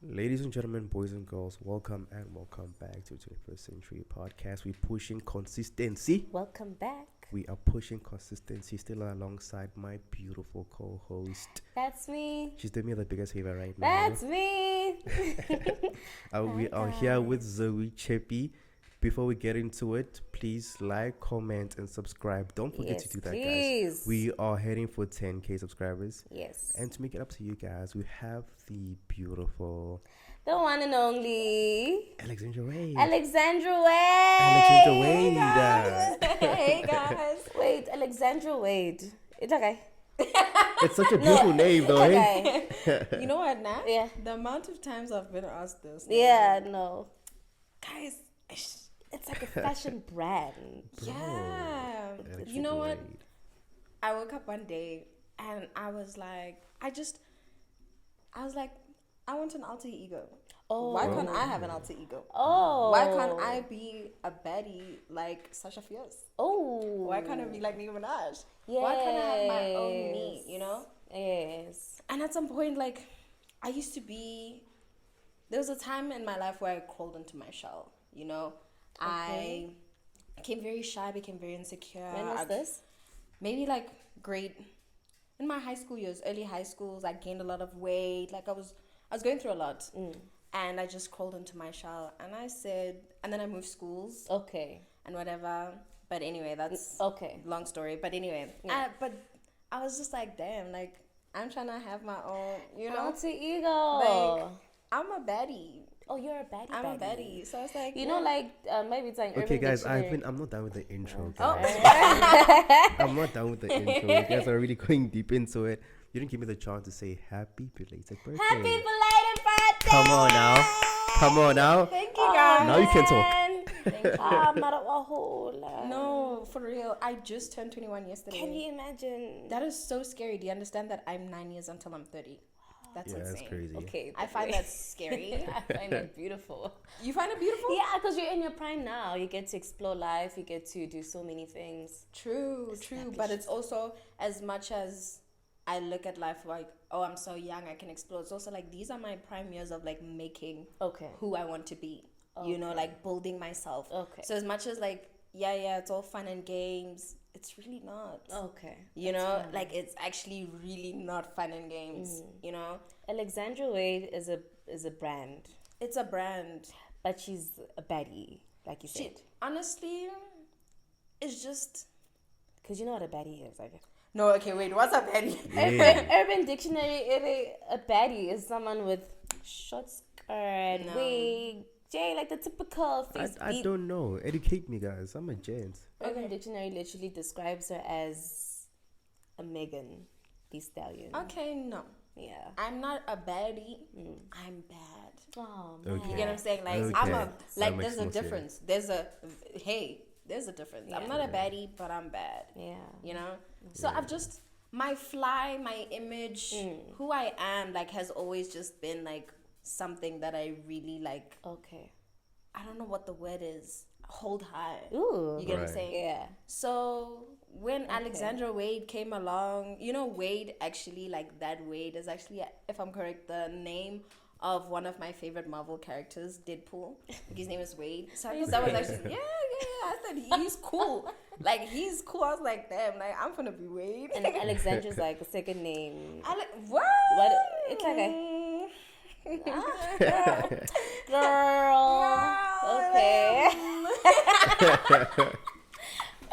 Ladies and gentlemen, boys and girls, welcome and welcome back to 21st Century Podcast. We're pushing consistency. Welcome back. We are pushing consistency still alongside my beautiful co-host. That's me. She's doing me the biggest favor right now. That's me. We are here with Zoe Chippy. Before we get into it, please like, comment, and subscribe. Don't forget to do that, guys. We are heading for 10K subscribers. Yes. And to make it up to you guys, we have the beautiful... the one and only... Alexandrawade. Alexandrawade. Alexandrawade. Hey, guys. Wait, Alexandrawade. It's okay. It's such a beautiful name, though. Okay. You know what, Nat? Yeah. The amount of times I've been asked this. Yeah, no. Guys, It's like a fashion brand. yeah. You know what? I woke up one day and I was like, I want an alter ego. Oh. Why can't I have an alter ego? Oh. Why can't I be a baddie like Sasha Fierce? Oh. Why can't I be like Nicki Minaj? Why can't I have my own me, you know? Yes. And at some point, like, there was a time in my life where I crawled into my shell, you know? Okay. I became very shy, became very insecure. When was this? Maybe like in my high school years, early high schools, I gained a lot of weight. Like I was going through a lot. And I just crawled into my shell and and then I moved schools. Okay. And whatever. But anyway, that's okay. Long story. But anyway, but I was just like, damn, like I'm trying to have my own, you know? Alter ego. Like, I'm a baddie. Oh, you're a baddie. I'm a baddie. So it's like, you know, like maybe it's like okay, guys. Dictionary. I'm not done with the intro. Oh. Guys. I'm not done with the intro. You guys are really going deep into it. You didn't give me the chance to say happy belated birthday. Happy belated birthday! Come on now. Come on now. Thank you, guys. Now you can talk. Thank you. I'm not a wahoo. No, for real. I just turned 21 yesterday. Can you imagine? That is so scary. Do you understand that I'm 9 years until I'm 30? That's insane. That's crazy. Okay. I find that scary. I find it beautiful. You find it beautiful? Yeah, because you're in your prime now. You get to explore life. You get to do so many things. True. But it's also, as much as I look at life like, oh, I'm so young, I can explore. It's also like, these are my prime years of like making who I want to be. You know, like building myself. Okay. So as much as like, yeah, it's all fun and games, it's really not. Okay. You know, like it's actually really not fun and games. You know, Alexandrawade is a brand. it's a brand. But she's a baddie, like you said. Honestly, it's just. Because you know what a baddie is, I guess. No, okay, wait. What's a baddie? Urban Dictionary, a baddie is someone with short skirt, wig, like the typical face I don't know. Educate me, guys. I'm a gent. Urban Dictionary literally describes her as a Megan Thee Stallion. Okay, no. Yeah. I'm not a baddie. I'm bad. Oh, man. Okay. You get what I'm saying? Like, Okay. I'm That makes there's a more difference. There's a difference. I'm not a baddie, but I'm bad. Yeah. You know? So I've just, my image, who I am, like, has always just been, like, something that I really, like, Okay. I don't know what the word is, hold high. Ooh. You get what I'm Right. saying? Yeah. So when Alexandrawade came along, you know, Wade actually, like that Wade is actually, if I'm correct, the name of one of my favorite Marvel characters, Deadpool. His name is Wade. So I thought that was actually, I thought he's cool. Like, he's cool. I was like, damn, like, I'm gonna be Wade. And Alexandra's like a second name. What? It's okay. Girl. Okay.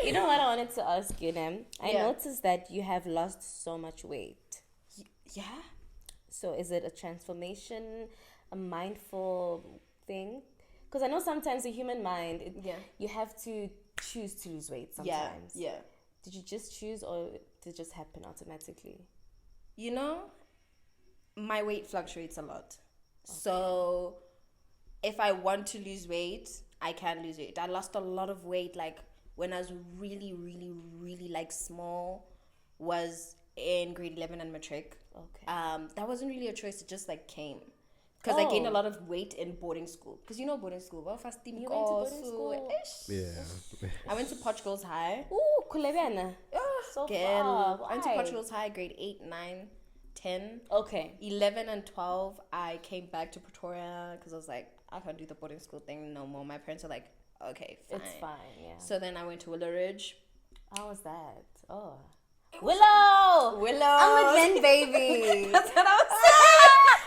You know what I wanted to ask you, Nam? I noticed that you have lost so much weight. Yeah? So is it a transformation, a mindful thing? Because I know sometimes the human mind, you have to choose to lose weight sometimes. Yeah. Did you just choose or did it just happen automatically? You know, my weight fluctuates a lot. Okay. So if I want to lose weight, I can lose weight. I lost a lot of weight, like, when I was really, really, really, like, small, was in grade 11 and matric. Okay. That wasn't really a choice. It just, like, came. Because I gained a lot of weight in boarding school. Because you know boarding school. Well, first you went to boarding school? Yeah. I went to Portugal's High. Ooh, Kulebiana. So far. I went to Why? Portugal's High, grade 8, 9. 10. Okay. 11 and 12, I came back to Pretoria because I was like, I can't do the boarding school thing no more. My parents are like, okay, fine. It's fine, yeah. So then I went to Willow Ridge. How was that? Oh. Willow! I'm a Glen baby. That's what I was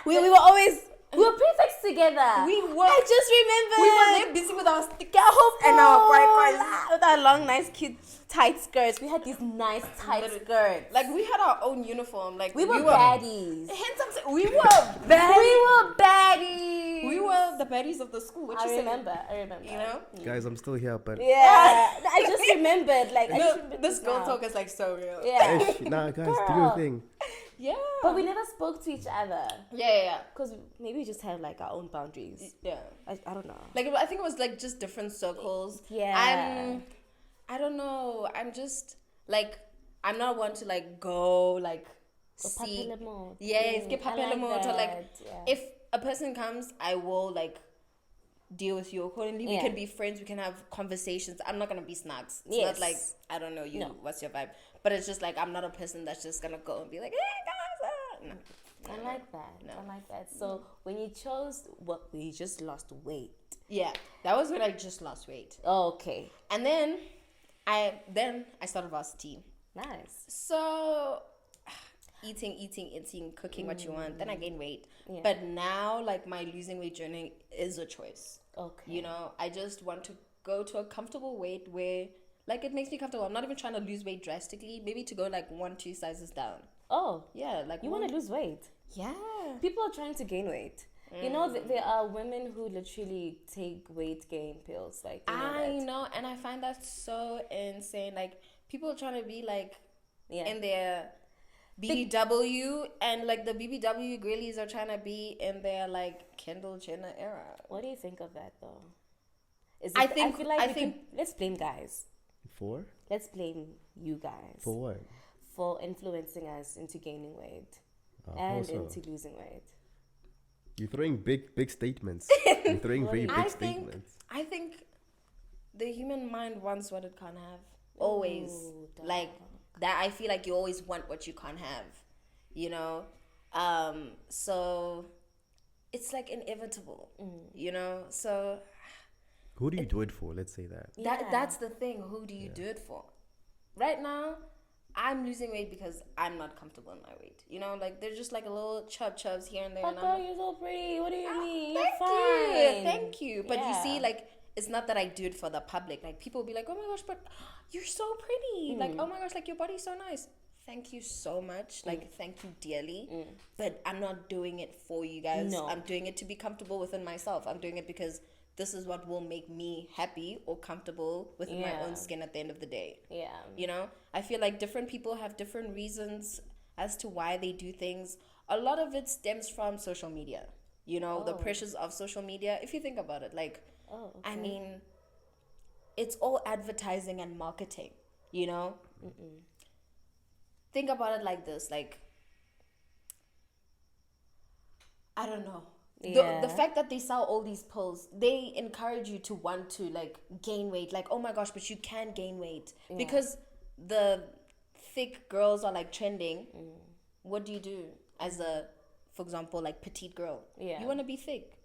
saying. We were always... We were prefects together. We were. I just remember. We were there busy with our sticker and our bright with our long, nice, cute, tight skirts. We had these nice, tight skirts. Like, we had our own uniform. Like, we were baddies. We were baddies. We were baddies. We were the baddies of the school. I remember. You know? Guys, I'm still here, but... Yeah. I just remembered. Like, this girl talk is, like, so real. Yeah. Nah, guys, do your thing. Yeah. But we never spoke to each other. Yeah. Because maybe we just had, like, our own boundaries. Yeah. I don't know. Like, I think it was, like, just different circles. Yeah. I don't know. I'm just, like, I'm not one to, like, go, like, see. Yes, get papelemo. So, like, if a person comes, I will, like, deal with you accordingly. We can be friends. We can have conversations. I'm not going to be snacks. It's not like, I don't know you. No. What's your vibe? But it's just, like, I'm not a person that's just going to go and be like, hey, guys. No. I like that. No. I like that. So, when you chose, we just lost weight. Yeah. That was when I just lost weight. Oh, okay. And then I started varsity. Nice. So eating, cooking what you want. Then I gained weight. Yeah. But now, like, my losing weight journey is a choice. Okay. You know, I just want to go to a comfortable weight where, like, it makes me comfortable. I'm not even trying to lose weight drastically. Maybe to go, like, 1-2 sizes down. Oh. Yeah, like... You want to lose weight? Yeah. People are trying to gain weight. You know, there are women who literally take weight gain pills. Like, I know, and I find that so insane. Like, people are trying to be, like, in their BBW, and, like, the BBW girlies are trying to be in their, like, Kendall Jenner era. What do you think of that, though? I feel like let's blame guys. For? Let's blame you guys. For what? For influencing us into gaining weight and into losing weight. You're throwing big statements. You're throwing very big statements. I think the human mind wants what it can't have. Always. Like, that I feel like you always want what you can't have. You know? So it's like inevitable. You know? So who do you do it for? Let's say that. That's the thing. Who do you do it for? Right now, I'm losing weight because I'm not comfortable in my weight. You know, like, they're just like a little chubs here and there. But girl, you're so pretty. What do you mean? Thank you. But you see, like, it's not that I do it for the public. Like, people will be like, oh my gosh, but you're so pretty. Like, oh my gosh, like, your body's so nice. Thank you so much. Like, thank you dearly. But I'm not doing it for you guys. No. I'm doing it to be comfortable within myself. I'm doing it because this is what will make me happy or comfortable within my own skin at the end of the day. Yeah. You know? I feel like different people have different reasons as to why they do things. A lot of it stems from social media. You know, the pressures of social media. If you think about it, like, I mean, it's all advertising and marketing, you know? Think about it like this. Like, I don't know. The fact that they sell all these pills, they encourage you to want to, like, gain weight. Like, oh my gosh, but you can gain weight. Because the thick girls are, like, trending. What do you do as a, for example, like, petite girl? You want to be thick.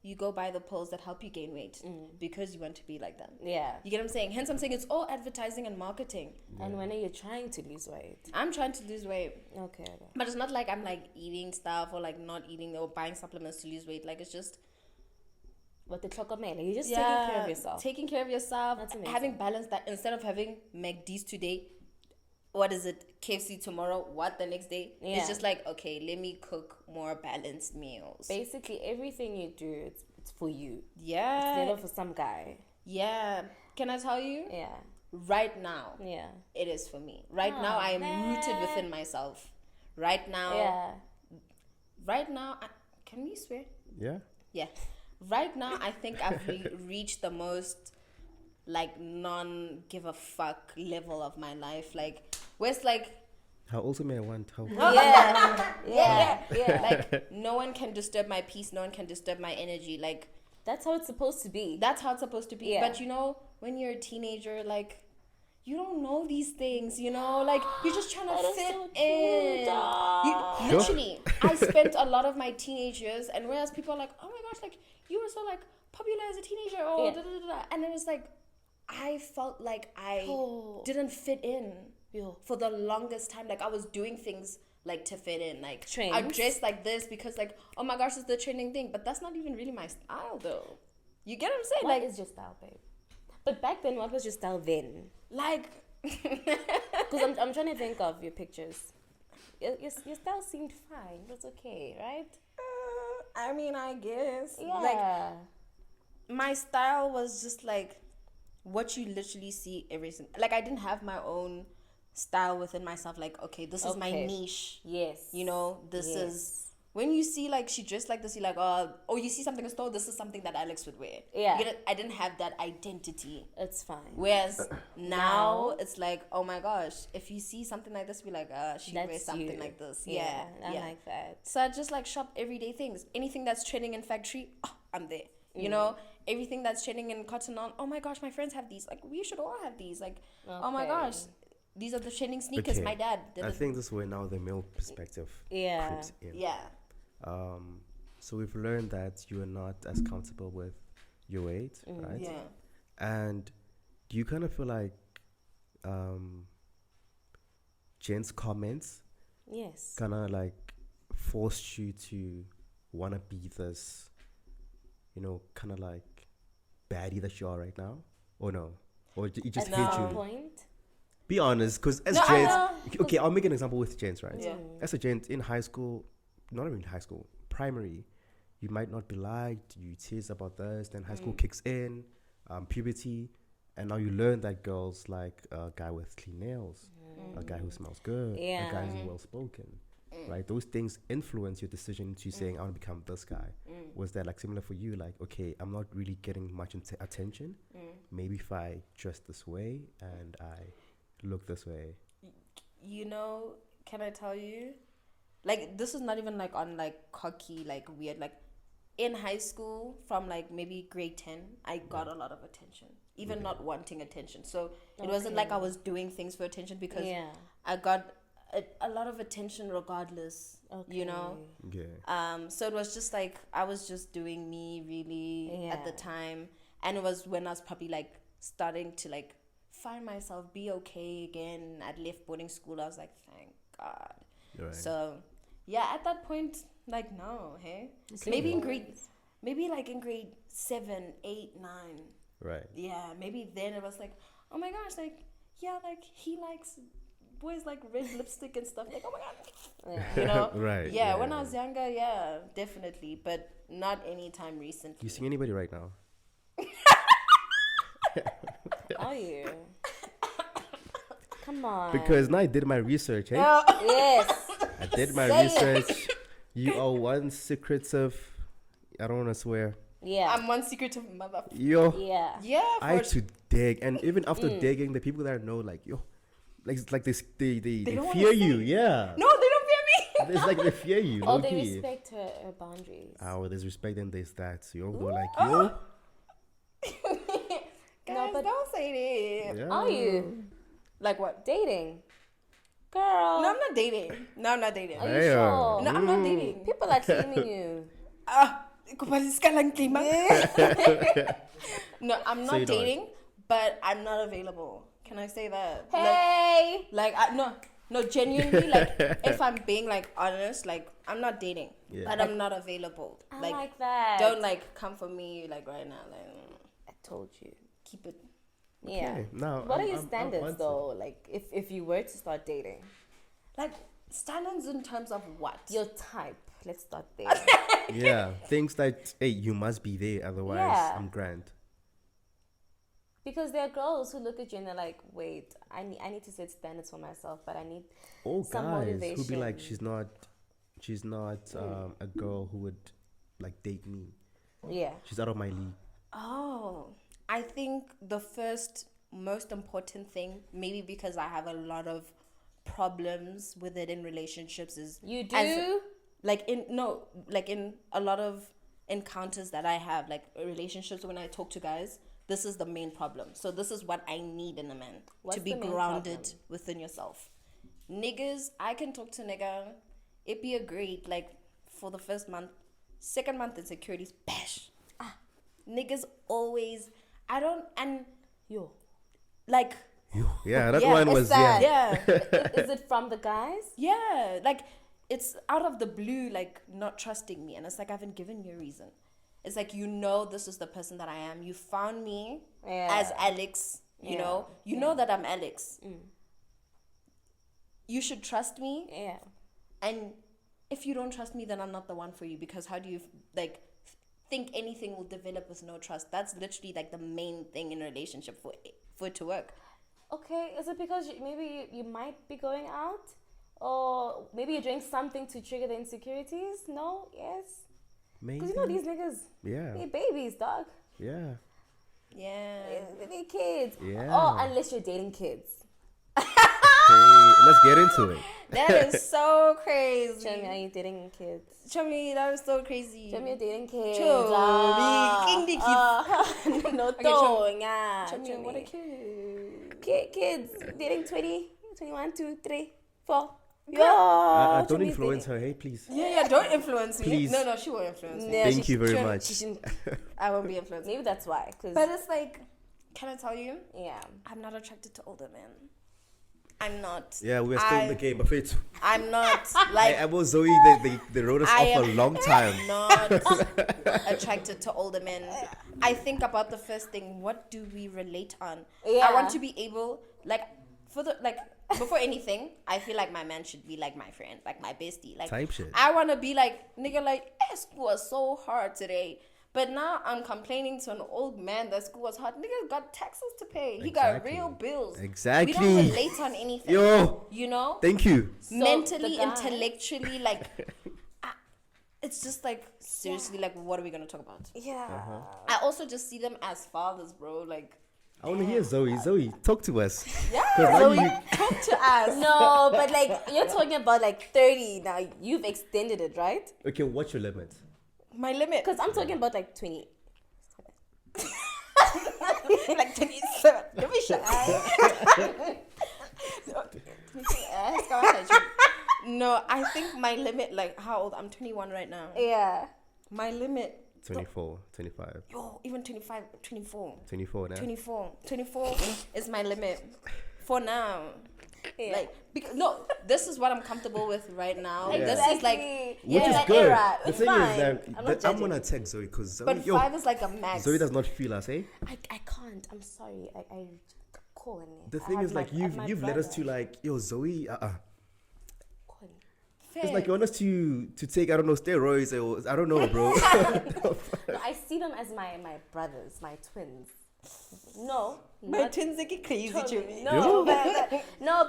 You go buy the pills that help you gain weight because you want to be like them. You get what I'm saying? Hence, I'm saying it's all advertising and marketing. And when are you trying to lose weight? I'm trying to lose weight. Okay. But it's not like I'm, like, eating stuff or, like, not eating or buying supplements to lose weight. Like, it's just... What the chocolate, you're just taking care of yourself. Taking care of yourself. That's amazing. Having balance that instead of having McD's today, what is it? KFC tomorrow, what the next day? It's just like, okay, let me cook more balanced meals. Basically, everything you do, it's for you. Yeah. It's never for some guy. Yeah. Can I tell you? Yeah. Right now, it is for me. Right now, I am rooted within myself. Right now, can we swear? Yeah. Yeah. Right now, I think I've reached the most, like, non-give-a-fuck level of my life. Like, where it's like... How also may I want help? Yeah. Like, no one can disturb my peace. No one can disturb my energy. Like... That's how it's supposed to be. That's how it's supposed to be. Yeah. But, you know, when you're a teenager, like, you don't know these things, you know, like you're just trying to fit so in. Literally, I spent a lot of my teenage years, and whereas people are like, oh my gosh, like you were so like popular as a teenager, or da, da, da, da. And it was like, I felt like I didn't fit in for the longest time. Like I was doing things like to fit in, like Trends. I dressed like this because like, oh my gosh, it's the trending thing, but that's not even really my style though. You get what I'm saying? What like, is your style, babe? But back then, what was your style then? like, Because I'm trying to think of your pictures. Your style seemed fine. That's okay, right? I mean, I guess. Yeah. Like, my style was just like what you literally see every single. Like, I didn't have my own style within myself. Like, okay, this is my niche. Yes. You know, this is. When you see, like, she dressed like this, you're like, oh, or you see something in store, this is something that Alex would wear. Yeah. I didn't have that identity. It's fine. Whereas now, it's like, oh my gosh, if you see something like this, be like, she wears something like this. Yeah. I like that. So I just, like, shop everyday things. Anything that's trending in factory, I'm there. You know, everything that's trending in Cotton On, oh my gosh, my friends have these. Like, we should all have these. Like, oh my gosh, these are the trending sneakers my dad did. I think this is where now the male perspective creeps in. Yeah. So we've learned that you are not as comfortable with your weight, right? Yeah. And do you kind of feel like Jen's comments kind of like forced you to want to be this, you know, kind of like baddie that you are right now? Or no? Or you just hate you? Point? Be honest, because as Jens, okay, I'll make an example with Jens, right? Yeah. As a Jens in high school, not even high school, primary, you might not be liked, you tease about this, then high school kicks in, puberty, and now you learn that girls like a guy with clean nails, a guy who smells good, a guy who's well-spoken, right? Those things influence your decision to saying, I want to become this guy. Was that like similar for you? Like, okay, I'm not really getting much attention. Maybe if I dress this way and I look this way. You know, can I tell you? Like, this is not even like on like cocky, like weird. Like in high school, from like maybe grade 10, I got a lot of attention, even not wanting attention. So it wasn't like I was doing things for attention, because I got a lot of attention regardless, you know? Yeah. So it was just like, I was just doing me really at the time. And it was when I was probably like starting to like find myself, be okay again. I'd left boarding school. I was like, thank God. Right. So yeah, at that point, like, no, hey, maybe in grade 7, 8, 9. Right. Yeah, maybe then it was like, oh my gosh, like, yeah, like he likes boys like red lipstick and stuff. Like, oh my God, you know? Right. Yeah, when I was younger, yeah, definitely, but not anytime recently. You seeing anybody right now? Are you? Come on. Because now I did my research, hey? Yes. I did my research. You are one secretive, I don't want to swear. Yeah. I'm one secretive mother. Yo. Yeah. Yeah. I to dig, and even after digging, the people that know, like, yo, like they fear you. Yeah. No, they don't fear me. It's like they fear you. Oh, they respect her boundaries. Oh, there's respect and there's that. So you go like, yo. Guys, No, but don't say that. Yeah. Are you Like what? dating, girl? No, I'm not dating. No, I'm not dating. Are you sure? No, I'm not dating. People are claiming you. No, I'm So not you don't. dating, but I'm not available. Can I say that? Hey. No, genuinely, like, if I'm being, like, honest, like, I'm not dating, but I'm not available. I like that. Don't, like, come for me, like, right now. Like, I told you. keep it. Yeah. Okay, now What are I'm your standards onto though? Like, if you were to start dating, Like, standards in terms of what? your type. Let's start there. Yeah, things that, hey, you must be there, otherwise Yeah. I'm grand. Because there are girls who look at you and they're like, wait, I need to set standards for myself, but I need All some guys motivation. who be like, she's not a girl who would like date me. Yeah. She's out of my league. Oh, I think the first most important thing, maybe because I have a lot of problems with it in relationships, is You do? in a lot of encounters that I have, like relationships when I talk to guys, this is the main problem. So this is what I need in a man. What's to be the main grounded problem? within yourself. Niggas, I can talk to nigga. It be a great, like, for the first month. Second month, insecurities, bash. Niggas always, I don't, and Yo. like, Yeah, that Yeah, one it's was sad. yeah. Is it from the guys? yeah, like, it's out of the blue, like, not trusting me. And it's like, I haven't given you a reason. It's like, you know, this is the person that I am. You found me as Alex, you know. You know that I'm Alex. You should trust me. Yeah. And if you don't trust me, then I'm not the one for you. Because how do you, like, think anything will develop with no trust? That's literally, like, the main thing in a relationship for it to work. Okay, is it because maybe you might be going out? Or maybe you're doing something to trigger the insecurities? No? Yes? Maybe. Because you know these niggas, Yeah. they're babies, dog. Yeah. Yeah. They're kids. Yeah. Oh, unless you're dating kids. Okay, let's get into it. That is so crazy. Show me, are you dating kids? Show me, that is so crazy. Show me you're dating kids. Show me, king the kids. No, Okay, show show me, what a kid. Kids dating 20, 21, 2, 3, 4. Yo, Don't show me influence dating. her, hey, please. Yeah, don't influence me. Please. No, she won't influence me. Yeah, Thank you very she much. shouldn't- I won't be influenced. Maybe that's why. But it's like, can I tell you? Yeah. I'm not attracted to older men. I'm not. Yeah, we're still in the game, but wait. I'm not. Like, I was Zoe, they wrote us I off a am long time. not attracted to older men. I think about the first thing, what do we relate on? Yeah. I want to be able, like, before anything, I feel like my man should be like my friend, like my bestie. Like, Type shit. I want to be like, nigga, like, school was so hard today. But now I'm complaining to an old man that school was hard. Nigga got taxes to pay. He got Exactly. real bills. Exactly. We don't relate on anything. Yo. You know? Thank you. Mentally, the guy- intellectually, like, it's just like, seriously, like, what are we going to talk about? Yeah. I also just see them as fathers, bro. Like, I want to hear Zoe. Zoe, talk to us. yeah, 'Cause now Zoe, you- talk to us. No, but like, you're talking about like 30 now. You've extended it, right? Okay, what's your limit? My limit. Because I'm talking about like 20. Like 27. Give me shit. No, I think my limit, like, how old? I'm 21 right now. Yeah. My limit, 24, 25, yo, even 25, 24. 24 now. 24 is my limit for now. Yeah. Like, because, no, this is what I'm comfortable with right now. Yeah. This is like, Which is that good. era. The It's thing fine. is that I'm not I'm judging. gonna text Zoe because Zoe, but 5 is like a max. Zoe does not feel us, eh? I can't. I'm sorry. I call him. The thing is, like, you've led us to like, yo, Zoe, Fair. It's like you want us to take, I don't know, steroids or I don't know, bro. No, I see them as my brothers, my twins. No, My not twins are crazy, Jimmy. No,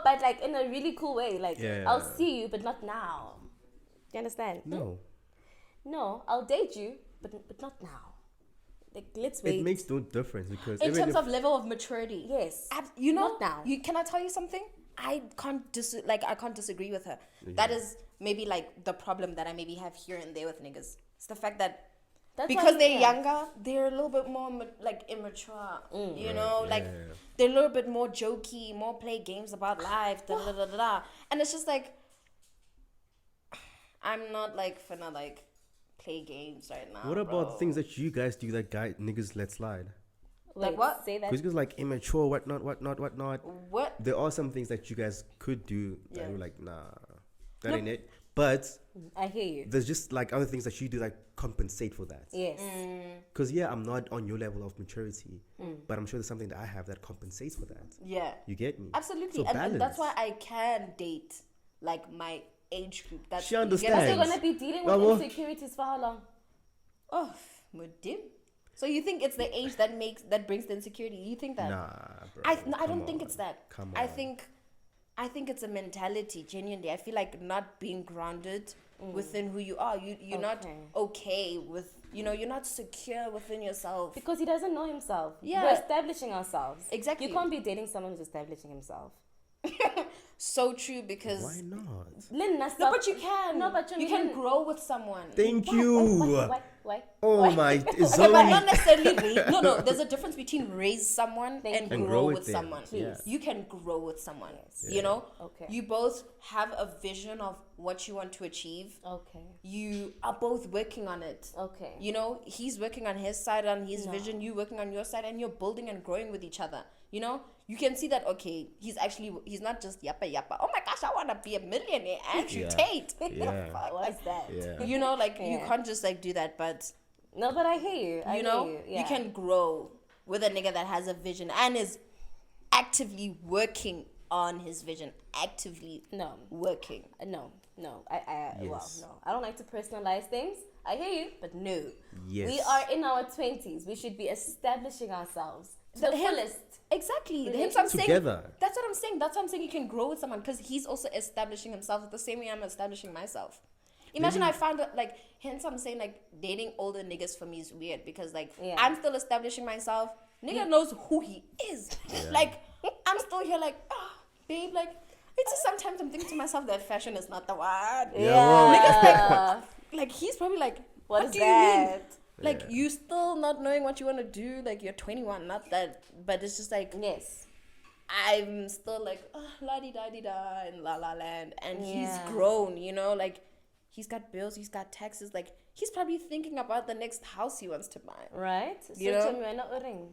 but like in a really cool way. Like, Yeah. I'll see you, but not now. Do you understand? No, No, I'll date you, but not now. Like, let's wait. it makes no difference because In even terms if, of level of maturity. Yes. You know, Not now. Can I tell you something? I can't disagree with her. That is maybe like the problem that I maybe have here and there with niggas. It's the fact that That's because why- they're yeah. younger, they're a little bit more like immature. You know, Yeah, like yeah. they're a little bit more jokey, more play games about life, da da da da da. And it's just like, I'm not like finna like play games right now. what about bro. things that you guys do that niggas let slide? Wait, Like what? Say that. Because like immature, whatnot. What? There are some things that you guys could do that Yeah. you're like, nah, that ain't it. But I hear you. there's just like other things that you do that compensate for that. Yes. Because I'm not on your level of maturity, but I'm sure there's something that I have that compensates for that. Yeah. You get me? Absolutely, So and that's why balance. I can date like my age group. That's She you get what I'm But understands. you're saying? gonna be dealing Well, with well- insecurities for how long? Oh, mudim. So you think it's the age that brings the insecurity? You think that? Nah, bro. I come don't think on. it's that. Come I on. think it's a mentality. Genuinely, I feel like not being grounded within who you are. You're not Okay. okay with. You're not secure within yourself. Because he doesn't know himself. Yeah. We're establishing ourselves. Exactly. You can't be dating someone who's establishing himself. So true because. Why not? Lynn, No, but you can. No, but you can grow with someone. Thank Why? you. Why? Oh my, Okay, but not necessarily raise. No. There's a difference between raise someone and grow with them. someone. Yeah. You can grow with someone. Yes. You know. Okay. You both have a vision of what you want to achieve. Okay. You are both working on it. Okay. You know, he's working on his side, on his vision. You working on your side, and you're building and growing with each other. You know, you can see that. Okay, he's not just yappa yappa. Oh my gosh, I want to be a millionaire. Andrew Tate. Yeah. What is that? Yeah. You know, like you can't just like do that, but. No, but I hear you. You know, you can grow with a nigga that has a vision and is actively working on his vision. Actively working. No. Well, no. I don't like to personalize things. I hear you, but no. Yes. We are in our 20s. We should be establishing ourselves to the fullest. Exactly. Together. That's what I'm saying. That's what I'm saying. You can grow with someone because he's also establishing himself the same way I'm establishing myself. Imagine I found out, like, hence I'm saying, like, dating older niggas for me is weird because, like, I'm still establishing myself. Nigga knows who he is. Yeah. Like, I'm still here, like, babe, like, it's just sometimes I'm thinking to myself that fashion is not the one. Yeah. Niggas, like, he's probably like, what is do that? you mean? Like, you still not knowing what you want to do. Like, you're 21, not that. But it's just like, yes. I'm still like, la-di-da-di-da in La La Land. And he's grown, you know? Like, he's got bills, he's got taxes. Like, he's probably thinking about the next house he wants to buy. Right? You know?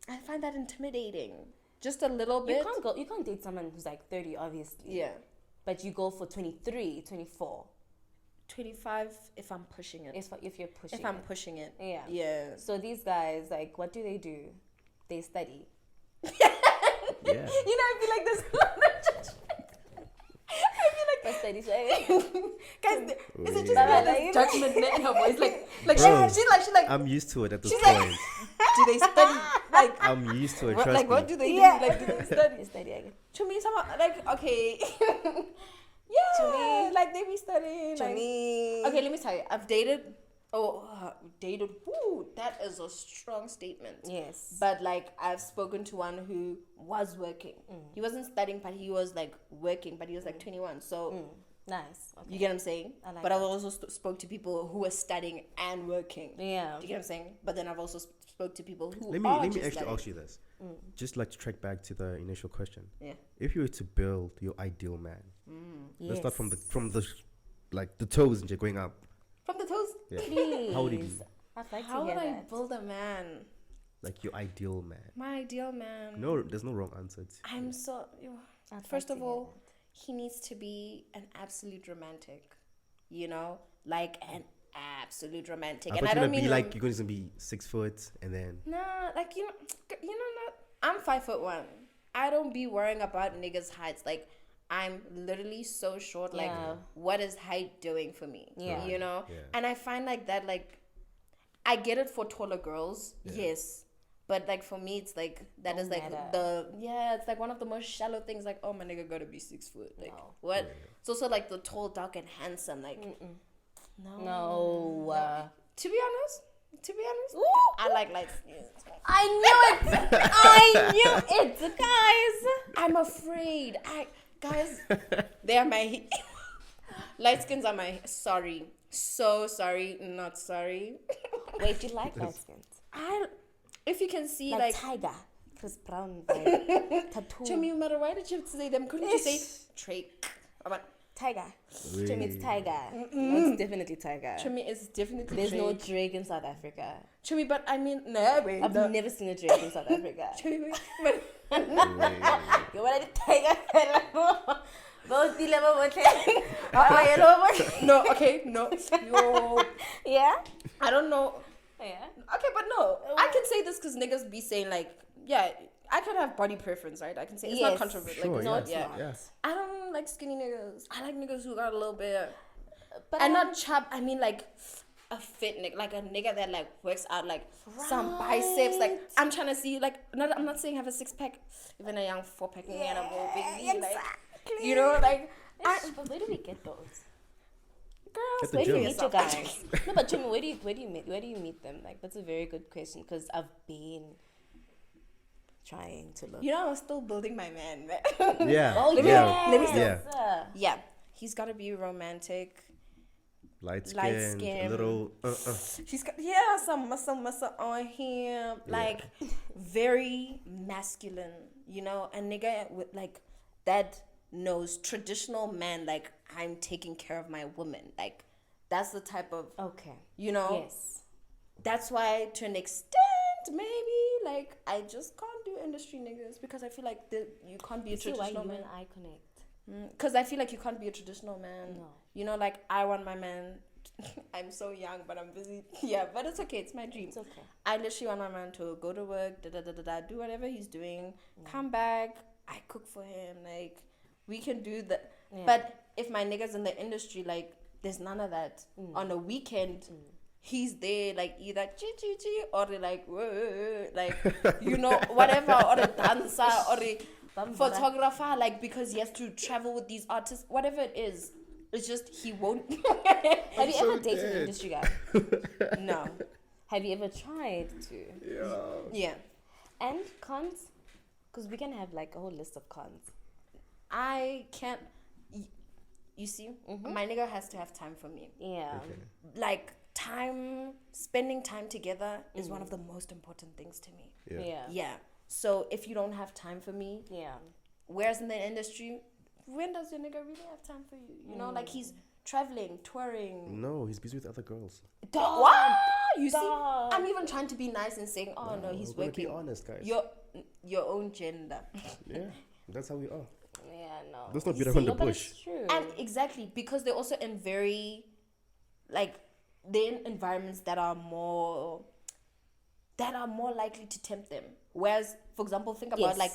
I find that intimidating. Just a little bit. You can't date someone who's like 30, obviously. Yeah. But you go for 23, 24. 25 if I'm pushing it. If you're pushing it. If I'm pushing it. Yeah. Yeah. So these guys, like, what do? They study. Yeah. You know, I feel like this. I study. Guys, is it just like judgment in her voice? She's like. I'm used to it at this point. Like, do they study? Like, I'm used to it. What, trust like, me. what do they do? Like, do they study? They study again. To me, somehow, like, okay. Yeah, to me, like they be studying. To like, me, okay, let me tell you, I've dated. Dated. Woo, that is a strong statement. Yes, but like I've spoken to one who was working. He wasn't studying, but he was like working. But he was like 21. So nice. Okay. You get what I'm saying? I like but that. I've also spoke to people who were studying and working. Yeah. Do you get what I'm saying? But then I've also spoke to people who let me actually ask you this. Just like to track back to the initial question. Yeah. If you were to build your ideal man, let's start from the like the toes and you're going up. From the toes? Yeah. Please. How would it be? I'd like How to hear would I that. build a man? Like your ideal man. My ideal man. No, there's no wrong answer. I'm so. I'd First like of to hear all, he needs to be an absolute romantic. You know, like an absolute romantic. I And thought I you're don't gonna mean be like you're going to be 6 foot and then. Nah, like you know, not. I'm 5'1". I don't be worrying about niggas' heights. Like, I'm literally so short. Like, what is height doing for me? Yeah. You know? Yeah. And I find like that, like, I get it for taller girls. Yeah. Yes. But like for me, it's like, that Don't is like matter. it's like one of the most shallow things. Like, oh, my nigga gotta be 6 foot. Like, what? Yeah. It's also like the tall, dark, and handsome. Like, No. To be honest, Ooh. I like light skin. I knew it. I knew it, guys. I'm afraid. Guys, they are my light skins are my sorry. So sorry, not sorry. Wait, you like light skins? If you can see Like like Tiger, Chris Brown, like, tattoo. to me, no matter why did you have to say them? Couldn't you say Drake? Tiger. Really? To me, it's Tiger. It's definitely Tiger. To me, it's definitely There's Drake. no Drake in South Africa. To me, but I mean, no, wait, I've no. never seen a Drake in South Africa. To me, but You want to Tiger? no, okay, no, yo, Yeah? I don't know. Yeah. Okay, but no, I can say this because niggas be saying like, yeah, I could have body preference, right? I can say it's not Yes. controversial. Sure, Like, No, yeah. it's yeah. not. Yeah. I don't like skinny niggas. I like niggas who got a little bit, But and not chub. I mean like a fit nigga, like a nigga that like works out like some biceps. Like I'm trying to see like I'm not saying have a 6-pack, even a young 4-pack nigga and a little big, like you know like. But where do we get those? Girls, At the Where do you gym. meet your guys? No, but Jimmy, where do you meet them? Like, that's a very good question because I've been trying to look. You know, I'm still building my man. Yeah. Oh, yeah. yes. Yeah. Yeah, he's gotta be romantic. light skin, a little. She's got some muscle on him, like very masculine, you know. A nigga with like that knows traditional man, like I'm taking care of my woman, like that's the type of you know. Yes, that's why to an extent maybe like I just can't do industry niggas because I feel like you can't be a traditional man. I connect. Because I feel like you can't be a traditional man. No. You know, like, I want my man... I'm so young, but I'm busy. Yeah, but it's okay. It's my dream. It's okay. I literally want my man to go to work, do whatever he's doing, come back, I cook for him. Like, we can do that. Yeah. But if my nigga's in the industry, like, there's none of that. On a weekend... he's there like either chi or like you know whatever, or a dancer or a photographer, like because he has to travel with these artists, whatever it is. It's just he won't. Have you ever dated an industry guy? No. Have you ever tried to? Yeah. And cons? Because we can have like a whole list of cons. I can't. You see, my nigga has to have time for me. Yeah. Okay. Like spending time together is one of the most important things to me. Yeah. So if you don't have time for me, whereas in the industry, when does your nigga really have time for you? You know, like he's traveling, touring. No, he's busy with other girls. What? You see, I'm even trying to be nice and saying, no, he's working. Be honest, guys. Your own gender. Yeah, that's how we are. Yeah, no. Let's not beat around the bush. True. And exactly, because they're also in very, like, they're in environments that are more likely to tempt them. Whereas, for example, think about like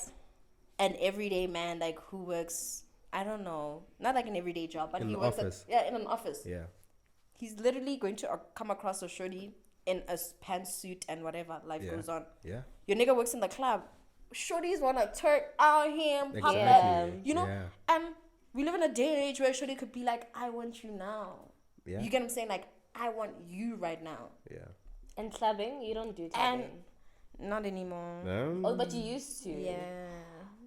an everyday man, like who works, I don't know, not like an everyday job, but he works in an office. Yeah. He's literally going to come across a shorty in a pantsuit and whatever. Life goes on. Yeah. Your nigga works in the club. Shorties want to twerk out him, pop Exactly. that, you know? Yeah. And we live in a day and age where a shorty could be like, I want you now. Yeah. You get what I'm saying? Like, I want you right now. Yeah. And clubbing? You don't do clubbing? And not anymore. Oh, but you used to. Yeah.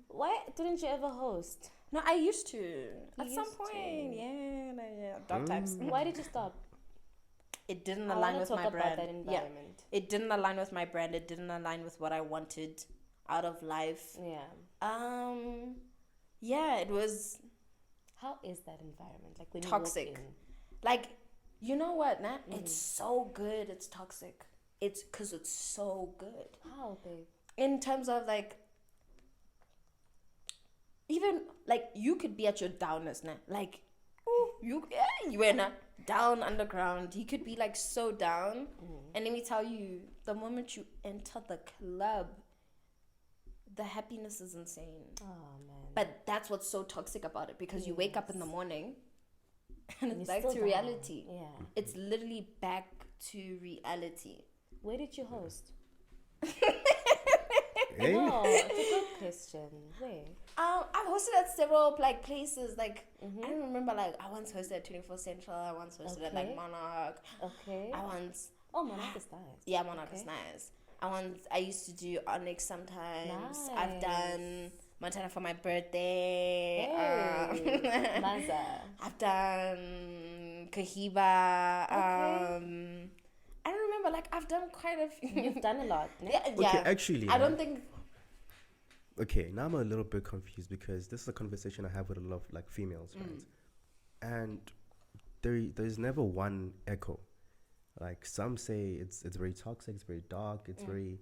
Why didn't you ever host? No, I used to. At some point. Yeah. Dark times. Why did you stop? It didn't align with my brand. That environment. Yeah. It didn't align with my brand. It didn't align with what I wanted out of life. Yeah. Yeah, it was... How is that environment? Like when toxic. You walk in? Like, you know what, nah? It's so good. It's toxic. It's because it's so good. How, babe? In terms of like, even like you could be at your downest, nah? Like, you were nah, down underground. You could be like so down, and let me tell you, the moment you enter the club, the happiness is insane. Oh man! But that's what's so toxic about it, because you wake up in the morning, and it's back to down. reality. Yeah, it's literally back to reality. Where did you host? Hey? No, it's a good question. Where? I've hosted at several like places. Like I don't remember. Like I once hosted at 24 Central. I once hosted at like Monarch. Okay. I once. Oh, Monarch is nice. Yeah, Monarch is nice. I used to do Onyx sometimes. Nice. I've done Montana for my birthday. Hey, Maza. I've done Cohiba. Okay. I don't remember. Like I've done quite a few. You've done a lot. Ne? Yeah. Okay, actually, I don't think. Okay, now I'm a little bit confused because this is a conversation I have with a lot of like females, right? And there's never one echo. Like some say it's very toxic, it's very dark, it's very.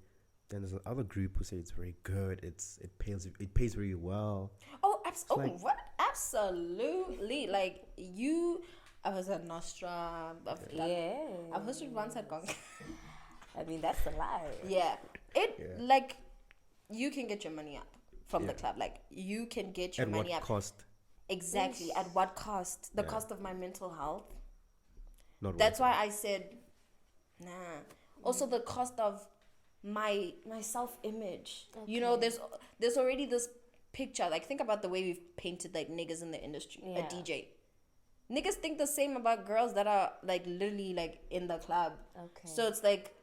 Then there's another group who say it's very good. It pays very well. Oh, like, what? Absolutely! Like you, I was at Nostra. I've hosted once at Gong. I mean, that's a lie. Yeah, like you can get your money up from the club. Like you can get your money up. At what cost? Exactly. At what cost? The cost of my mental health. That's why I said, nah. Also, the cost of my self-image. Okay. You know, there's already this picture. Like, think about the way we've painted like niggas in the industry. A DJ. Niggas think the same about girls that are like literally like in the club. Okay. So it's like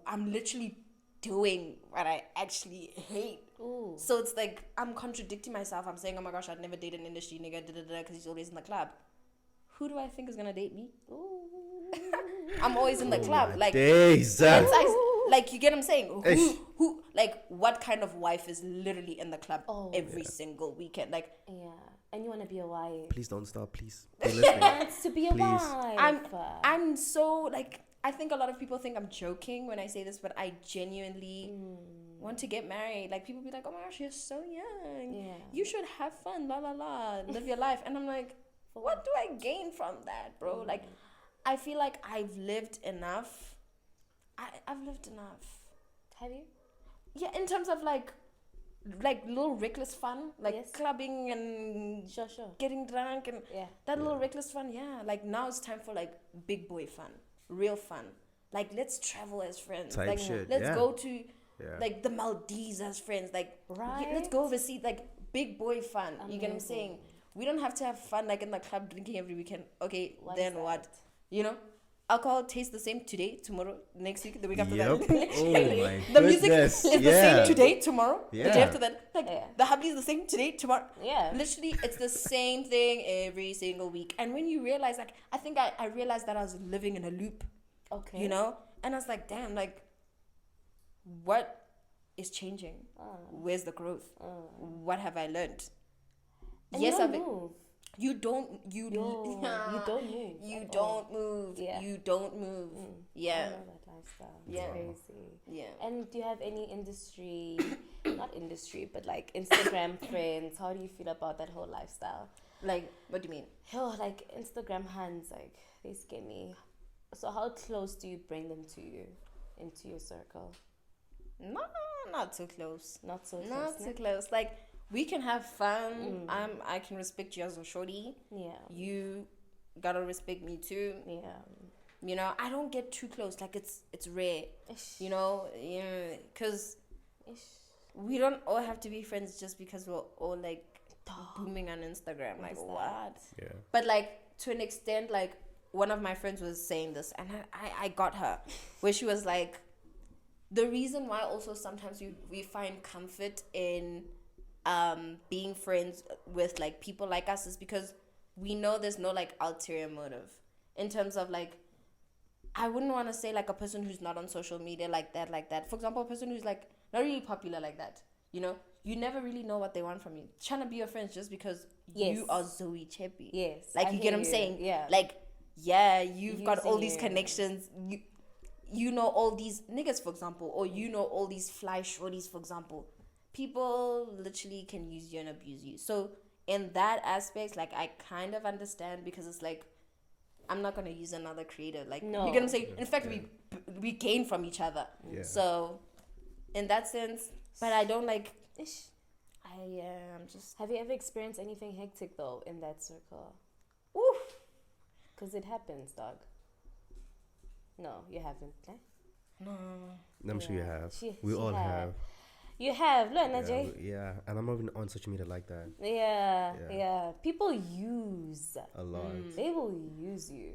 I'm literally doing what I actually hate. Ooh. So it's like I'm contradicting myself. I'm saying, oh my gosh, I'd never date an industry nigga because he's always in the club. Who do I think is gonna date me? Ooh. I'm always in the club. Like, days. Like, you get what I'm saying? Who, like, what kind of wife is literally in the club every single weekend? Like, yeah. And you want to be a wife. Please don't stop, please. Be listening. Wants to be a wife. I'm so, like, I think a lot of people think I'm joking when I say this, but I genuinely want to get married. Like, people be like, oh my gosh, you're so young. Yeah. You should have fun, la la la, live your life. And I'm like, what do I gain from that, bro? Like, I feel like I've lived enough. I've lived enough. Have you? Yeah, in terms of like little reckless fun, like clubbing and sure getting drunk and that little reckless fun. Yeah, like now it's time for like big boy fun, real fun. Like, let's travel as friends. Type like shit. Let's go to like the Maldives as friends. Like let's go overseas. Like big boy fun. Amazing. You get what I'm saying? We don't have to have fun like in the club drinking every weekend. Okay, then what? You know? Alcohol tastes the same today, tomorrow, next week, the week after that. Oh my The music is the same today, tomorrow, the day after that. Like, the hubby is the same today, tomorrow. Yeah. Literally, it's the same thing every single week. And when you realize, like, I think I realized that I was living in a loop. Okay. You know? And I was like, damn, like, what is changing? Where's the growth? What have I learned? And yes, I've moved. You don't move. You don't move. You don't move. Yeah. You don't move. Yeah. I know that lifestyle. It's Yeah. crazy. Yeah. And do you have any not industry, but like Instagram friends? How do you feel about that whole lifestyle? Like, what do you mean? Oh, like Instagram hands, like they scare me. So how close do you bring them to you, into your circle? No, not too close. Not so close. Not too close. Like, we can have fun. I can respect you as a shorty. Yeah. You gotta respect me too. Yeah. You know, I don't get too close. Like, it's rare. Ish. You know, because we don't all have to be friends just because we're all like booming on Instagram. Like, what? Yeah. But like, to an extent, like, one of my friends was saying this, and I got her, where she was like, the reason why also sometimes we find comfort in being friends with like people like us is because we know there's no like ulterior motive in terms of like, I wouldn't want to say like a person who's not on social media like that. For example, a person who's like not really popular like that, you know, you never really know what they want from you. Trying to be your friends just because you are Zoe Cheppy. Yes. Like, you get what I'm saying? Yeah. Like, yeah, you've got all these connections. You know all these niggas, for example, or you know all these fly shorties, for example. People literally can use you and abuse you. So in that aspect, like, I kind of understand, because it's like, I'm not gonna use another creator. Like, no. You're gonna say, in fact, we gain from each other. Yeah. So in that sense, but I don't like. I'm just. Have you ever experienced anything hectic though in that circle? Oof. Because it happens, dog. No, you haven't. Eh? No. I'm sure you have. We all have. You have, look, Najee. Yeah, and I'm not even on social media like that. Yeah. People use a lot. They will use you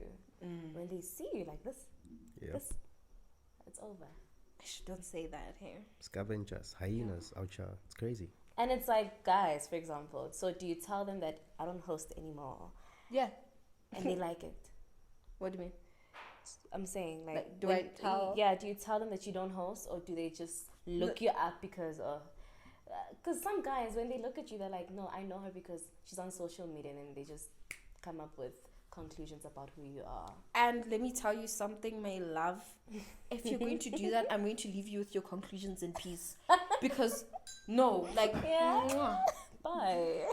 when they see you like this. Yeah. This, it's over. Don't say that here. Scavengers, hyenas, out here. It's crazy. And it's like, guys, for example. So do you tell them that I don't host anymore? Yeah. And they like it. What do you mean? I'm saying, like do I tell? Yeah, do you tell them that you don't host, or do they just look you up because of? Because some guys, when they look at you, they're like, no, I know her because she's on social media, and then they just come up with conclusions about who you are. And let me tell you something, my love. If you're going to do that, I'm going to leave you with your conclusions in peace. Because no, like, bye.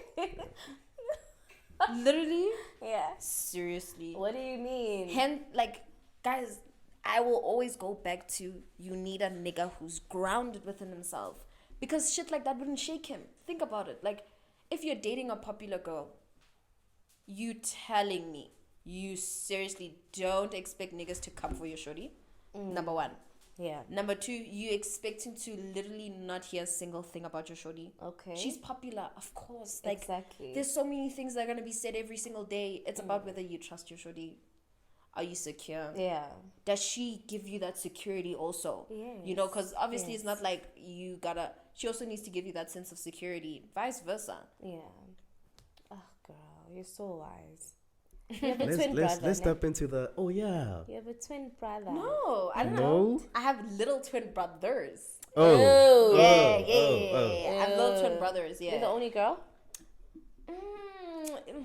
Literally? Yeah. Seriously. What do you mean? Like, guys, I will always go back to, you need a nigga who's grounded within himself. Because shit like that wouldn't shake him. Think about it. Like, if you're dating a popular girl, you telling me you seriously don't expect niggas to come for your shorty? Number one. Yeah. Number two, you expecting to literally not hear a single thing about your shorty. Okay. She's popular, of course. Like, exactly. There's so many things that are going to be said every single day. It's about whether you trust your shorty. Are you secure? Yeah. Does she give you that security also? Yes. You know, because obviously it's not like you gotta... She also needs to give you that sense of security. Vice versa. Yeah. Oh, girl, you're so wise. You have a twin brother. Let's step into the. Oh yeah. You have a twin brother. No, I don't No? know. I have little twin brothers. Oh. Yeah. I have little twin brothers. Yeah. You're the only girl.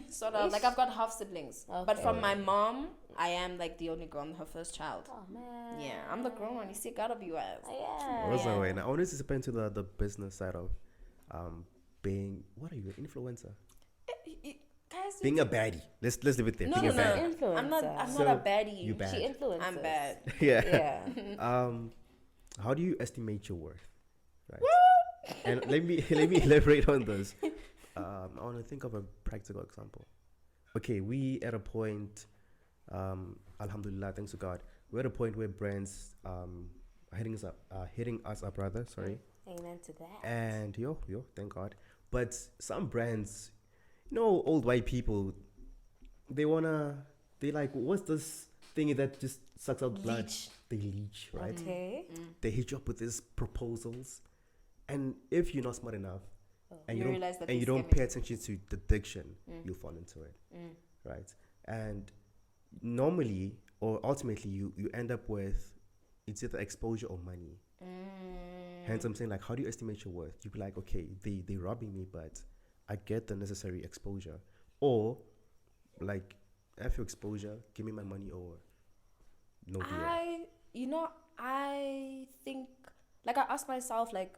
Sort of. Like I've got half siblings, Okay. but from my mom, I am like the only girl. I'm her first child. Oh man. Yeah, I'm the grown one. You see, gotta be wise. Yeah. Also, wait, now I wanted to step into the business side of being. What are you, an influencer? Guys, Being a baddie. Let's leave it there. no, being no, a no. baddie. Influencer. I'm not So, a baddie. you bad. She influences. I'm bad. Yeah. Yeah. How do you estimate your worth? Right. And let me elaborate on this. I want to think of a practical example. Okay, we at a point, alhamdulillah, thanks to God, we're at a point where brands are hitting us up rather. Sorry. Amen to that. And yo, thank God. But some brands, old white people, they like, what's this thing that just sucks out blood? Leech. They leech, right? Okay. They hit you up with these proposals, and if you're not smart enough, and You you realize that don't, and you they're don't scamming. pay attention to the diction, you'll fall into it, right? And normally, or ultimately, you end up with it's either exposure or money. Hence, I'm saying, like, how do you estimate your worth? You'd be like, okay, they robbing me, but I get the necessary exposure, or like, F your exposure, give me my money, or no deal. I think, like, I ask myself, like,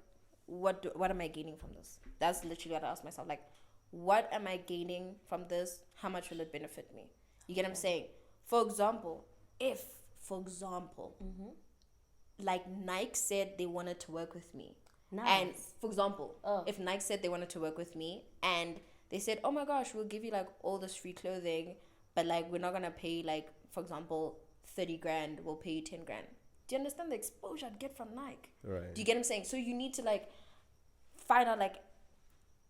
what am I gaining from this? That's literally what I ask myself. Like, what am I gaining from this? How much will it benefit me? You get what I'm saying? For example, like Nike said they wanted to work with me. Nice. And for example, if Nike said they wanted to work with me and they said, oh my gosh, we'll give you like all this free clothing, but like we're not going to pay like, for example, 30 grand, we'll pay you 10 grand. Do you understand the exposure I'd get from Nike? Right. Do you get what I'm saying? So you need to like find out like,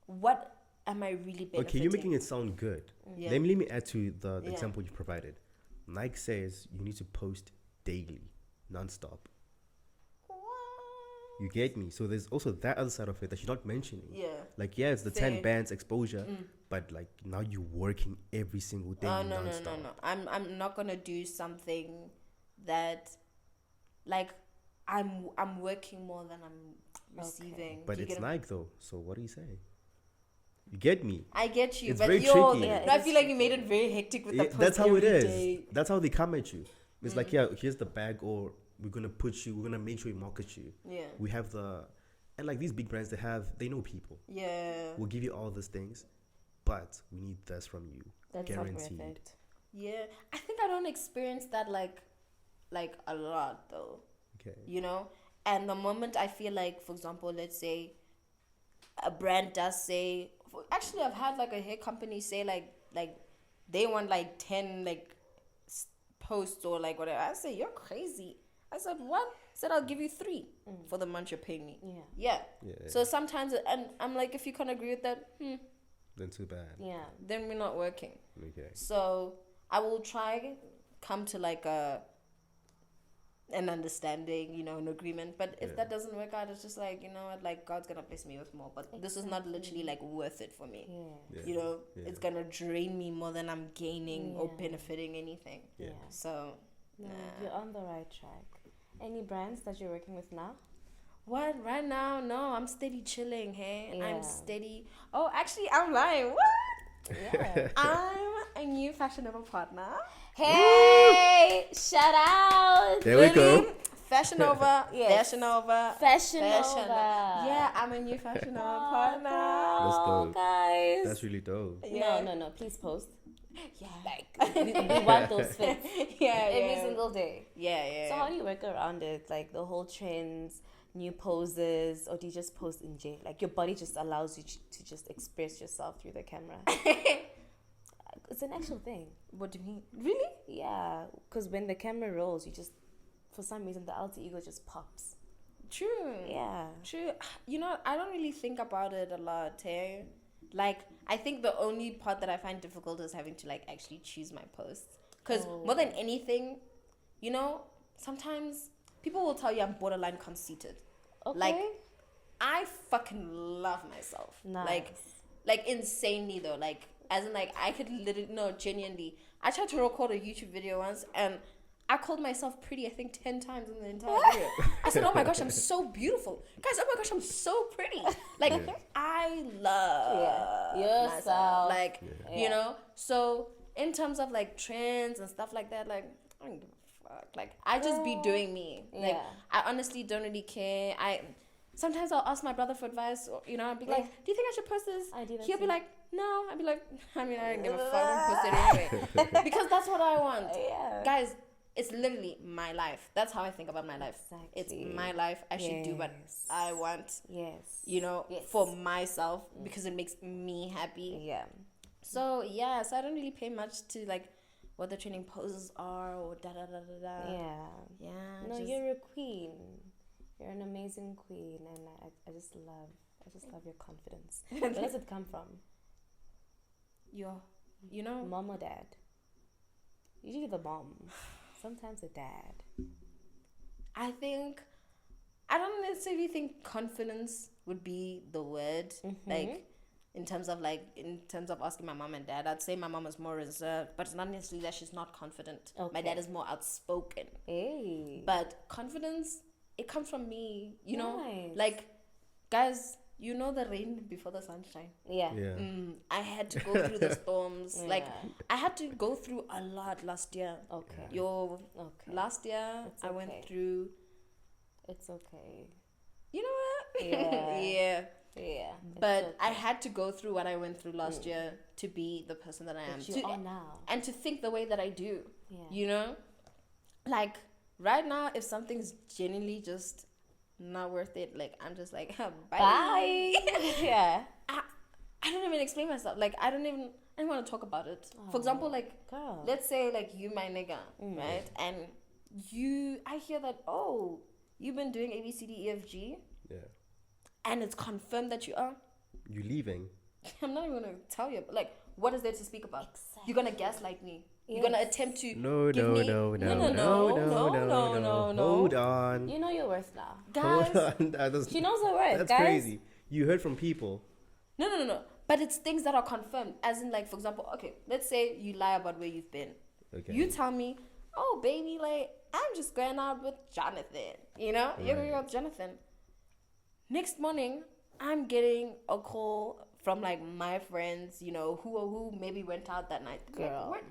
what am I really benefiting? Okay, you're making it sound good. Yeah. Let me add to the example you provided. Nike says you need to post daily, non-stop. You get me? So there's also that other side of it that you're not mentioning. Yeah. Like, yeah, it's the 10 bands exposure, but like now you're working every single day non-stop. No. I'm not gonna do something that, like, I'm working more than I'm receiving. But Do you it's get Nike though, so what are you saying? You get me? I get you, It's but very tricky. I feel like you made it very hectic with the post That's how it every is. day. That's how they come at you. It's like, yeah, here's the bag, or we're gonna make sure we market you. Yeah. We have and like these big brands, they know people. Yeah. We'll give you all these things, but we need this from you. That's Guaranteed. not worth it. Yeah. I think I don't experience that like a lot though. Okay. You know? And the moment I feel like, for example, let's say a brand does say, actually I've had like a hair company say like they want like 10 like posts or like whatever. I say, you're crazy. I said, what? I said, I'll give you 3 for the month you're paying me. Yeah. So sometimes, and I'm like, if you can't agree with that, Then too bad. Yeah. then we're not working. Okay. So I will try come to like an understanding, an agreement. But if that doesn't work out, it's just like, you know what, like God's gonna bless me with more. But this is not literally like worth it for me. Yeah. It's gonna drain me more than I'm gaining or benefiting anything. Yeah. So No, you're on the right track. Any brands that you're working with now? what right now? No, I'm steady chilling. Hey, Yeah. I'm steady. Oh, actually, I'm lying. What? Yeah. I'm a new Fashion Nova partner. Hey, shout out. There we go. Fashion Nova. Yes. Fashion Nova. Fashion Fashion Nova. Yeah, I'm a new Fashion Nova partner. That's dope. Guys. That's really dope. Yeah. No. Please post. Yeah. Like, we want those fits Yeah. every single day. Yeah. So how do you work around it? Like the whole trends, new poses, or do you just post in jail? Like your body just allows you to just express yourself through the camera. It's an actual thing. What do you mean? Really? Yeah, because when the camera rolls, you just, for some reason, the alter ego just pops. True. Yeah. True. You know, I don't really think about it a lot, eh? Like, I think the only part that I find difficult is having to, like, actually choose my posts. Because more than anything, sometimes people will tell you I'm borderline conceited. Okay. Like, I fucking love myself. Nice. Like insanely, though. Like, As in, like, I could literally, no, genuinely. I tried to record a YouTube video once, and I called myself pretty, I think, 10 times in the entire video. I said, oh my gosh, I'm so beautiful. Guys, oh my gosh, I'm so pretty. Like, I love yourself. Like, you know? So, in terms of, like, trends and stuff like that, like, I don't give a fuck. Like, I just be doing me. Like, I honestly don't really care. Sometimes I'll ask my brother for advice, or, you know, I'd be like, do you think I should post this? He'll be like, no. I'd be like, I mean, I don't give a fuck. I'll post it anyway. Because that's what I want. Guys, it's literally my life. That's how I think about my life. Exactly. It's my life. I should do what I want. Yes. You know, for myself, because it makes me happy. Yeah. So, so I don't really pay much to, like, what the trending poses are or da-da-da-da-da. Yeah. No, you're a queen. You're an amazing queen, and I just love your confidence. Where does it come from? You know, mom or dad? Usually the mom. Sometimes the dad. I don't necessarily think confidence would be the word. Like, in terms of asking my mom and dad, I'd say my mom is more reserved, but it's not necessarily that she's not confident. My dad is more outspoken. But confidence, it comes from me, you know? Like, guys, you know the rain before the sunshine. I had to go through the storms. Like, I had to go through a lot last year. Last year, I went through... It's okay. You know what? Yeah. But I had to go through what I went through last year to be the person that I am. You are now. And to think the way that I do. You know? Like, right now, if something's genuinely just not worth it, like, I'm just like, bye. Yeah. I don't even explain myself. Like, I don't want to talk about it. For example, like, let's say, like, you my nigga, right? And I hear that, oh, you've been doing ABCDEFG. Yeah. And it's confirmed that you are. You're leaving. I'm not even going to tell you. But, like, what is there to speak about? Exactly. You're going to gaslight me. You're going to attempt to No. Hold on. You know your worth now. Guys. Hold on. She knows her worth, That's guys. crazy. You heard from people. No. But it's things that are confirmed. As in, like, for example, okay, let's say you lie about where you've been. Okay. You tell me, oh, baby, like, I'm just going out with Jonathan. You know? Right. You're going out with Jonathan. Next morning, I'm getting a call from, like, my friends, you know, who maybe went out that night. Girl. What?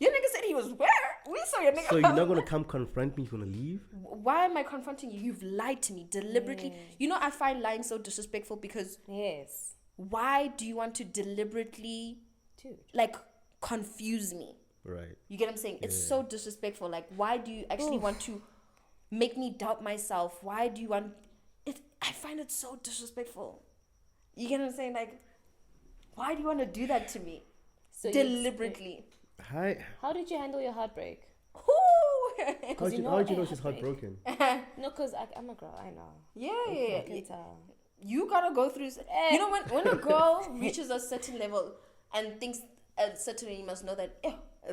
Your nigga said he was where? We saw your nigga. So you're not going to come confront me if you want to leave? Why am I confronting you? You've lied to me deliberately. You know, I find lying so disrespectful because... Yes. Why do you want to deliberately, like, confuse me? Right. You get what I'm saying? It's so disrespectful. Like, why do you actually want to make me doubt myself? Why do you want... I find it so disrespectful. You get what I'm saying? Like, why do you want to do that to me? So deliberately. How did you handle your heartbreak? How did you know she's heartbroken? No, because I'm a girl. I know. Yeah. I can tell. You gotta go through... You know, when a girl reaches a certain level and thinks a certain way, you must know that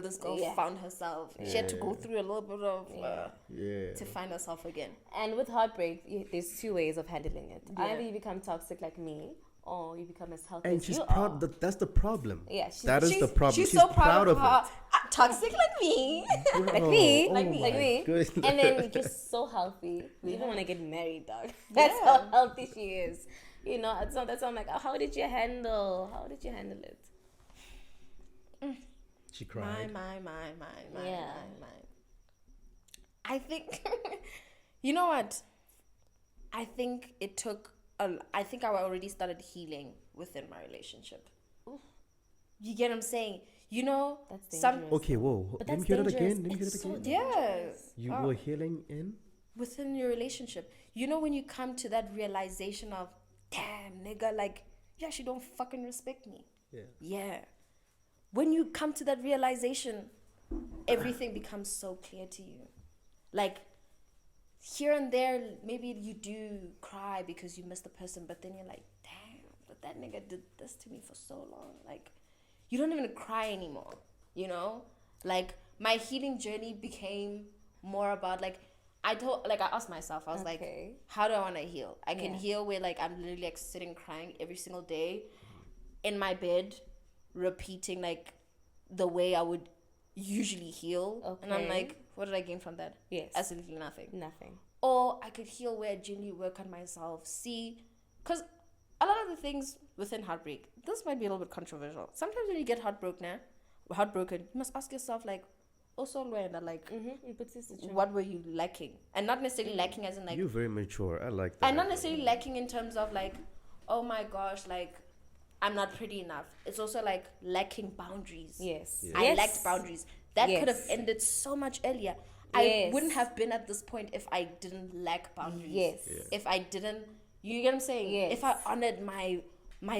this girl found herself. She had to go through a little bit of... to find herself again. And with heartbreak, there's two ways of handling it. Either you become toxic like me, or you become as healthy and as she's you proud. are. That's the problem. Yeah, that is the problem. She's so proud of her. Toxic like me. Like me. Like me. Goodness. And then just so healthy. We even want to get married, dog. That's how healthy she is. You know, that's why I'm like, how did you handle it? She cried. My. I think, you know what? I think it took... I think I already started healing within my relationship. Oof. You get what I'm saying? You know, that's dangerous. Okay, whoa. But Let me hear it again. Yes. You were healing within your relationship. You know, when you come to that realization of, damn, nigga, like, you actually don't fucking respect me. Yeah. When you come to that realization, everything becomes so clear to you. Like, here and there, maybe you do cry because you miss the person, but then you're like, damn, but that nigga did this to me for so long. Like, you don't even cry anymore, you know? Like, my healing journey became more about, like, I asked myself, I was like, how do I want to heal? I can heal where, like, I'm literally, like, sitting crying every single day in my bed, repeating like the way I would usually heal. Okay. And I'm like, what did I gain from that? Yes. Absolutely nothing. Nothing. Or I could heal where I genuinely work on myself. See, because a lot of the things within heartbreak, this might be a little bit controversial. Sometimes when you get heartbroken, you must ask yourself like, also like, what were you lacking? And not necessarily lacking as in like, you're very mature. I like that. And not necessarily lacking in terms of like, oh my gosh, like I'm not pretty enough. It's also like lacking boundaries. Yes. I lacked boundaries. That could have ended so much earlier. I wouldn't have been at this point if I didn't lack boundaries. Yes. Yeah. If I didn't, you get what I'm saying? Yes. If I honored my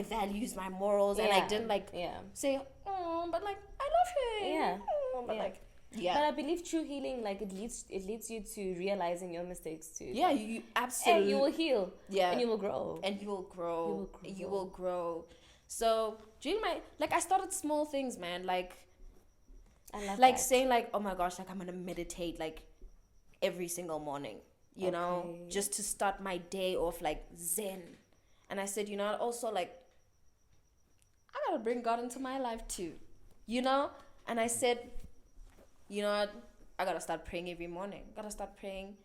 values, my morals, and I didn't like say, oh, but like I love him. Yeah. Oh, but like But I believe true healing, like it leads you to realizing your mistakes too. Yeah, you absolutely. And you will heal. Yeah. And you will grow. And you will grow. So during I started small things, man. Like, I love like that. saying like, oh my gosh, like I'm gonna meditate like every single morning, you know, just to start my day off like zen. And I said, you know, also like I gotta bring God into my life too, you know. And I said, you know what, I gotta start praying every morning. Gotta start praying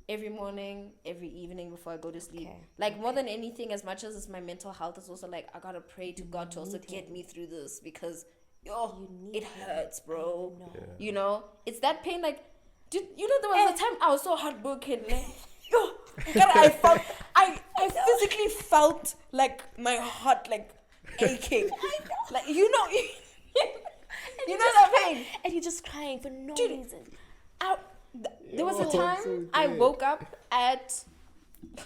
every morning, every evening before I go to sleep. Like more than anything, as much as it's my mental health, it's also like I gotta pray to God to also get me through this, because it hurts, bro. Yeah. You know, it's that pain. Like, dude, you know, there was a time I was so heartbroken. Yo, God, I physically felt like my heart like aching. Like, you know, you know that pain, and you're just crying for no reason. There was a time I woke up at,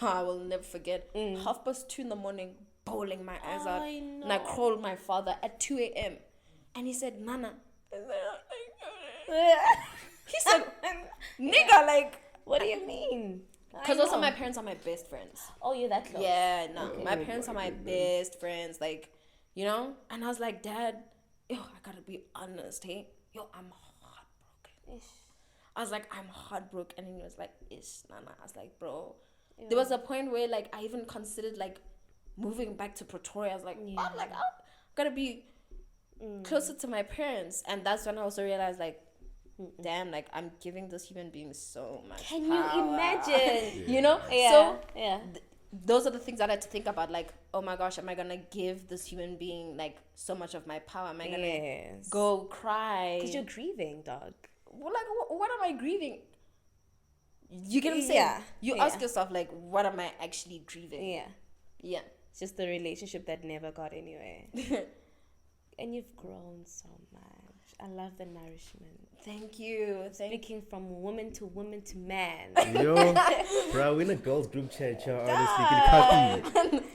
I will never forget, 2:30 in the morning, bawling my eyes out, and I called my father at 2 a.m. and he said, Nana, he said, nigga, like, what do you mean? Because also my parents are my best friends. Oh, you're that close? Yeah, no, my parents are my best friends, like, you know. And I was like, Dad, I gotta be honest, hey, I'm heartbroken. I was like, I'm heartbroken. And he was like, Nana. I was like, bro. There was a point where like I even considered like moving back to Pretoria. I was like, I'm gotta be closer to my parents. And that's when I also realized like, damn, like I'm giving this human being so much Can power. you imagine? You know? Yeah. So those are the things that I had to think about. Like, oh my gosh, am I gonna give this human being like so much of my power? Am I gonna go cry? Because you're grieving, dog. Well, like, what am I grieving? You get what I'm saying? Yeah. You ask yourself, like, what am I actually grieving? Yeah. Yeah. It's just the relationship that never got anywhere. And you've grown so much. I love the nourishment. Thank you. Speaking from woman to man. Yo, bro, we're in a girls group chat, y'all. Honestly,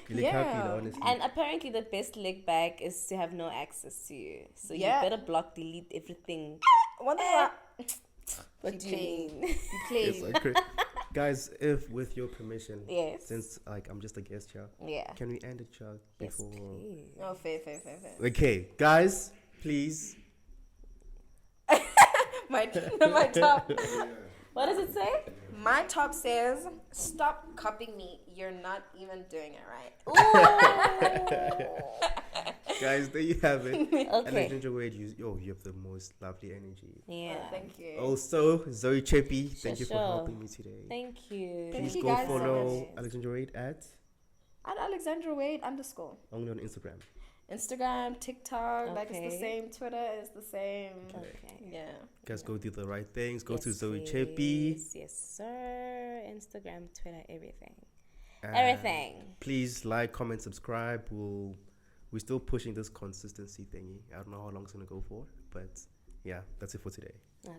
you copy, honestly. And apparently, the best leg back is to have no access to you. So you better block, delete everything. What do you mean? Please. Yes, okay. Guys, if with your permission, since like I'm just a guest here, can we end it, y'all? Before? Please. Oh, fair. Okay, guys, please. my top. What does it say? My top says, stop copying me. You're not even doing it right. Guys, there you have it. Okay. Alexandrawade, you have the most lovely energy. Yeah. Thank you. Also, Zoe Chepi, thank you for helping me today. Thank you. Please you go guys follow Alexandrawade at Alexandrawade _ only on Instagram. Instagram, TikTok, like it's the same. Twitter is the same. Okay. Yeah. Guys, go do the right things. Go to Zoe Chepi. Yes, sir. Instagram, Twitter, everything. Everything. Please like, comment, subscribe. We're still pushing this consistency thingy. I don't know how long it's gonna go for, but yeah, that's it for today.